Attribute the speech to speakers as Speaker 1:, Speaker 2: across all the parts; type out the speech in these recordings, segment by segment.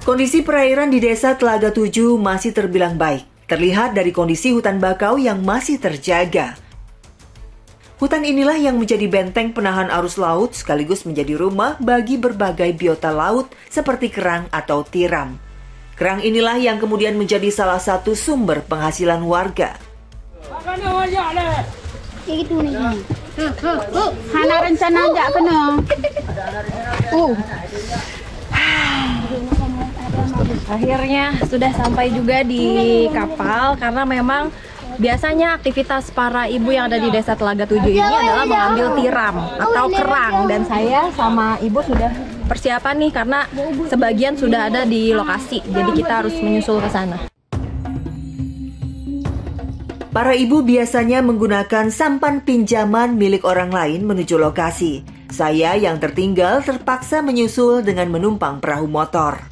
Speaker 1: Kondisi perairan di Desa Telaga 7 masih terbilang baik. Terlihat dari kondisi hutan bakau yang masih terjaga. Hutan inilah yang menjadi benteng penahan arus laut sekaligus menjadi rumah bagi berbagai biota laut seperti kerang atau tiram. Kerang inilah yang kemudian menjadi salah satu sumber penghasilan warga.
Speaker 2: Gitu nih. Hana rencana enggak kena.
Speaker 3: Akhirnya sudah sampai juga di kapal karena memang biasanya aktivitas para ibu yang ada di Desa Telaga 7 ini adalah mengambil tiram atau kerang, dan saya sama ibu sudah persiapan nih karena sebagian sudah ada di lokasi, jadi kita harus menyusul ke sana.
Speaker 1: Para ibu biasanya menggunakan sampan pinjaman milik orang lain menuju lokasi. Saya yang tertinggal terpaksa menyusul dengan menumpang perahu motor.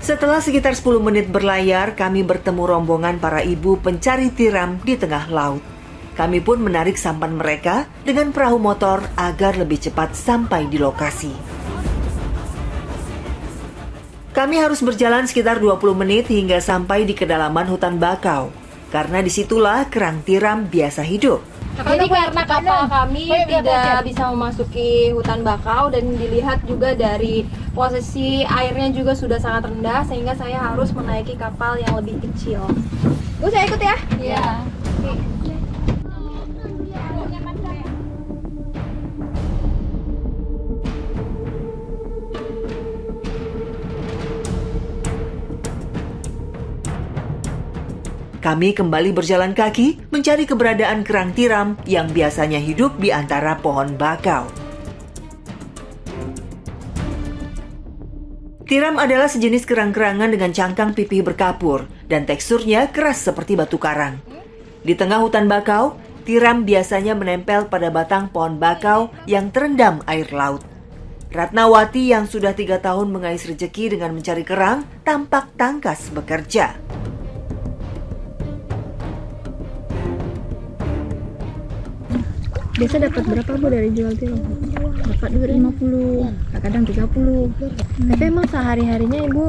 Speaker 1: Setelah sekitar 10 menit berlayar, kami bertemu rombongan para ibu pencari tiram di tengah laut. Kami pun menarik sampan mereka dengan perahu motor agar lebih cepat sampai di lokasi. Kami harus berjalan sekitar 20 menit hingga sampai di kedalaman hutan bakau, karena disitulah kerang tiram biasa hidup.
Speaker 3: Jadi karena kapal kami tidak bisa memasuki hutan bakau dan dilihat juga dari posisi airnya juga sudah sangat rendah, sehingga saya harus menaiki kapal yang lebih kecil. Bu, saya ikut ya? Iya.
Speaker 1: Kami kembali berjalan kaki mencari keberadaan kerang tiram yang biasanya hidup di antara pohon bakau. Tiram adalah sejenis kerang-kerangan dengan cangkang pipih berkapur dan teksturnya keras seperti batu karang. Di tengah hutan bakau, tiram biasanya menempel pada batang pohon bakau yang terendam air laut. Ratnawati yang sudah 3 tahun mengais rejeki dengan mencari kerang tampak tangkas bekerja.
Speaker 3: Biasa dapat berapa Bu dari jual tiram?
Speaker 2: Dapat 250, kadang 30.
Speaker 3: Tapi emang sehari-harinya Ibu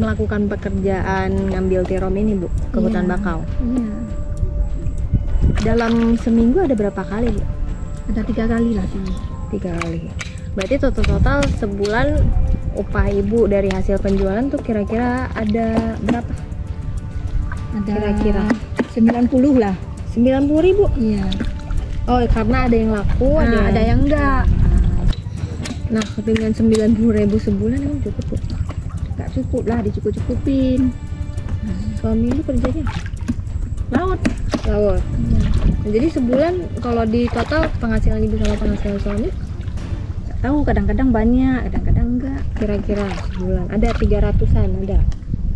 Speaker 3: melakukan pekerjaan ngambil tiram ini Bu ke hutan bakau?
Speaker 2: Iya.
Speaker 3: Dalam seminggu ada berapa kali Bu?
Speaker 2: Ada 3 kali lah.
Speaker 3: 3 kali. Berarti total sebulan upah Ibu dari hasil penjualan tuh kira-kira ada berapa?
Speaker 2: Ada
Speaker 3: Kira-kira
Speaker 2: 90 lah.
Speaker 3: 90.000?
Speaker 2: Iya.
Speaker 3: Oh, karena ada yang laku,
Speaker 2: Ada yang enggak.
Speaker 3: Nah, dengan 90.000 sebulan emang cukup Bu?
Speaker 2: Enggak cukup lah, dicukup-cukupin.
Speaker 3: Suami Ibu kerjanya?
Speaker 2: Laut.
Speaker 3: Laut.
Speaker 2: Iya.
Speaker 3: Nah, jadi sebulan kalau di total penghasilan Ibu sama penghasilan suami?
Speaker 2: Enggak tahu, kadang-kadang banyak, kadang-kadang enggak.
Speaker 3: Kira-kira sebulan ada 300-an ada?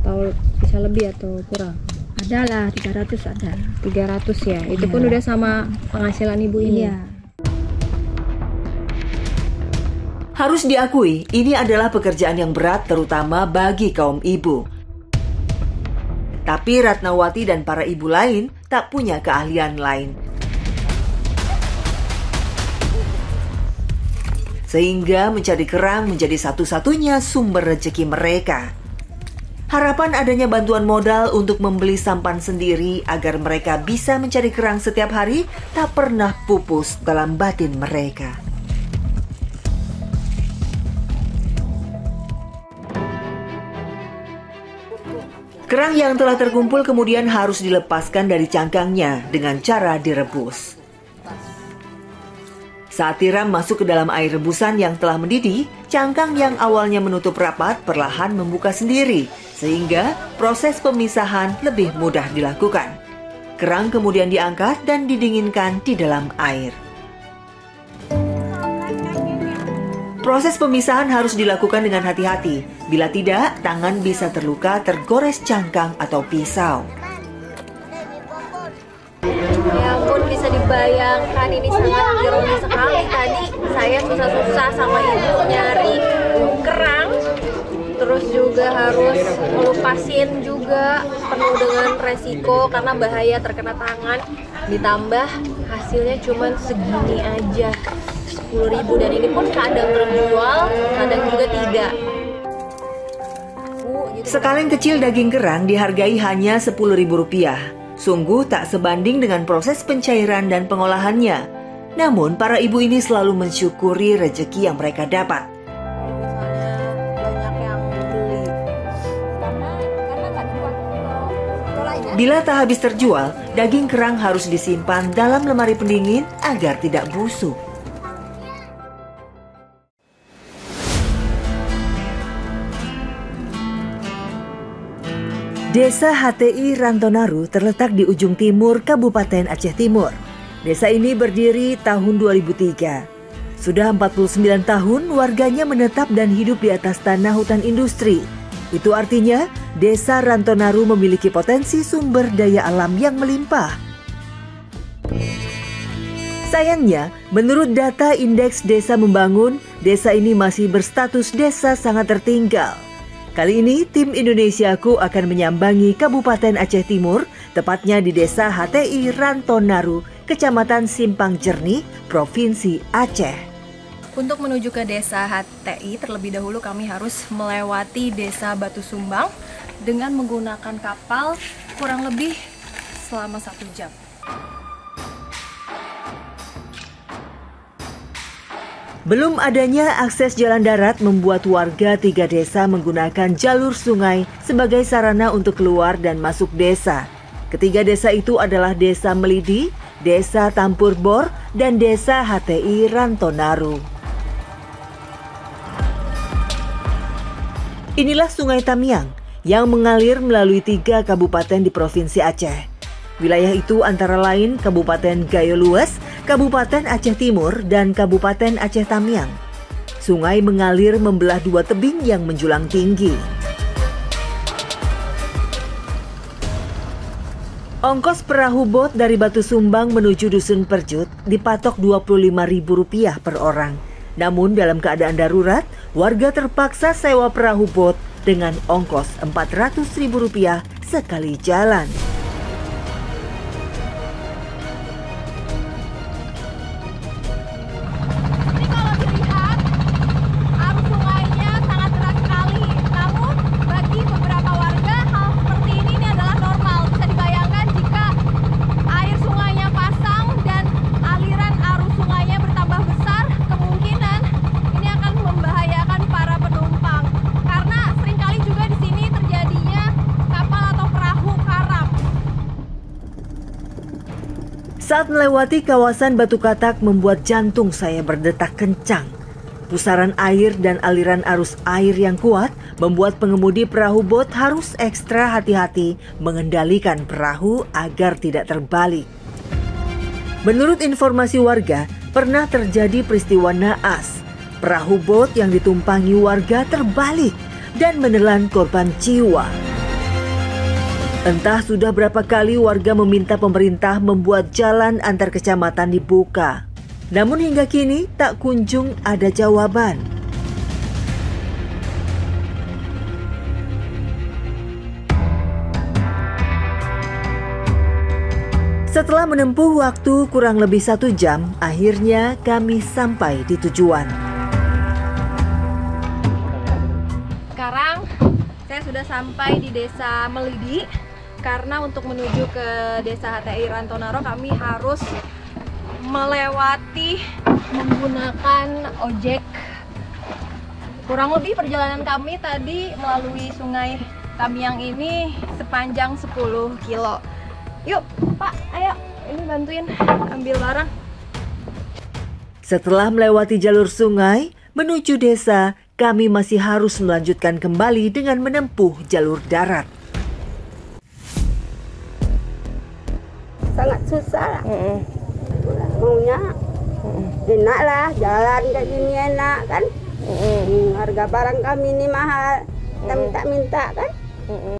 Speaker 3: Atau bisa lebih atau kurang?
Speaker 2: Ada lah, 300 ada.
Speaker 3: 300 ya? Itu
Speaker 2: Iya.
Speaker 3: pun udah sama penghasilan Ibu ini?
Speaker 2: Iya.
Speaker 1: Harus diakui, ini adalah pekerjaan yang berat terutama bagi kaum ibu. Tapi Ratnawati dan para ibu lain tak punya keahlian lain. Sehingga mencari kerang menjadi satu-satunya sumber rezeki mereka. Harapan adanya bantuan modal untuk membeli sampan sendiri agar mereka bisa mencari kerang setiap hari tak pernah pupus dalam batin mereka. Kerang yang telah terkumpul kemudian harus dilepaskan dari cangkangnya dengan cara direbus. Saat tiram masuk ke dalam air rebusan yang telah mendidih, cangkang yang awalnya menutup rapat perlahan membuka sendiri, sehingga proses pemisahan lebih mudah dilakukan. Kerang kemudian diangkat dan didinginkan di dalam air. Proses pemisahan harus dilakukan dengan hati-hati. Bila tidak, tangan bisa terluka tergores cangkang atau pisau.
Speaker 3: Ya ampun, bisa dibayangkan ini sangat ironis sekali. Tadi saya susah-susah sama ibu nyari kerang, terus Terus juga harus ngelupasin juga, penuh dengan resiko karena bahaya terkena tangan. Ditambah hasilnya cuma segini aja, 10.000, dan ini pun kadang terjual, kadang juga tidak.
Speaker 1: Sekaleng kecil daging kerang dihargai hanya Rp10.000. Sungguh tak sebanding dengan proses pencairan dan pengolahannya. Namun para ibu ini selalu mensyukuri rezeki yang mereka dapat. Bila tak habis terjual, daging kerang harus disimpan dalam lemari pendingin agar tidak busuk. Desa HTI Rantonaru terletak di ujung timur Kabupaten Aceh Timur. Desa ini berdiri tahun 2003. Sudah 49 tahun warganya menetap dan hidup di atas tanah hutan industri. Itu artinya Desa Rantonaru memiliki potensi sumber daya alam yang melimpah. Sayangnya, menurut data Indeks Desa Membangun, desa ini masih berstatus desa sangat tertinggal. Kali ini, tim Indonesiaku akan menyambangi Kabupaten Aceh Timur, tepatnya di Desa HTI Rantonaru, Kecamatan Simpang Jernih, Provinsi Aceh.
Speaker 3: Untuk menuju ke Desa HTI, terlebih dahulu kami harus melewati Desa Batu Sumbang dengan menggunakan kapal kurang lebih selama 1 jam.
Speaker 1: Belum adanya akses jalan darat membuat warga 3 desa menggunakan jalur sungai sebagai sarana untuk keluar dan masuk desa. Ketiga desa itu adalah Desa Melidi, Desa Tampur Bor, dan Desa HTI Rantonaru. Inilah Sungai Tamiang yang mengalir melalui 3 kabupaten di Provinsi Aceh. Wilayah itu antara lain Kabupaten Gayo Lues, Kabupaten Aceh Timur, dan Kabupaten Aceh Tamiang. Sungai mengalir membelah 2 tebing yang menjulang tinggi. Ongkos perahu bot dari Batu Sumbang menuju Dusun Percut dipatok Rp25.000 per orang. Namun dalam keadaan darurat, warga terpaksa sewa perahu bot dengan ongkos Rp400.000 sekali jalan. Saat melewati kawasan Batu Katak membuat jantung saya berdetak kencang. Pusaran air dan aliran arus air yang kuat membuat pengemudi perahu bot harus ekstra hati-hati mengendalikan perahu agar tidak terbalik. Menurut informasi warga, pernah terjadi peristiwa naas. Perahu bot yang ditumpangi warga terbalik dan menelan korban jiwa. Entah sudah berapa kali warga meminta pemerintah membuat jalan antar kecamatan dibuka. Namun hingga kini tak kunjung ada jawaban. Setelah menempuh waktu kurang lebih 1 jam, akhirnya kami sampai di tujuan.
Speaker 3: Sekarang saya sudah sampai di Desa Melidi. Karena untuk menuju ke Desa HTI Rantonaru kami harus melewati menggunakan ojek. Kurang lebih perjalanan kami tadi melalui Sungai Tamiang ini sepanjang 10 kilo. Yuk Pak, ayo ini bantuin ambil barang.
Speaker 1: Setelah melewati jalur sungai menuju desa, kami masih harus melanjutkan kembali dengan menempuh jalur darat.
Speaker 4: Sangat susah lah. Maunya enak lah, jalan kayak gini enak kan. Harga barang kami ini mahal, kita minta-minta kan.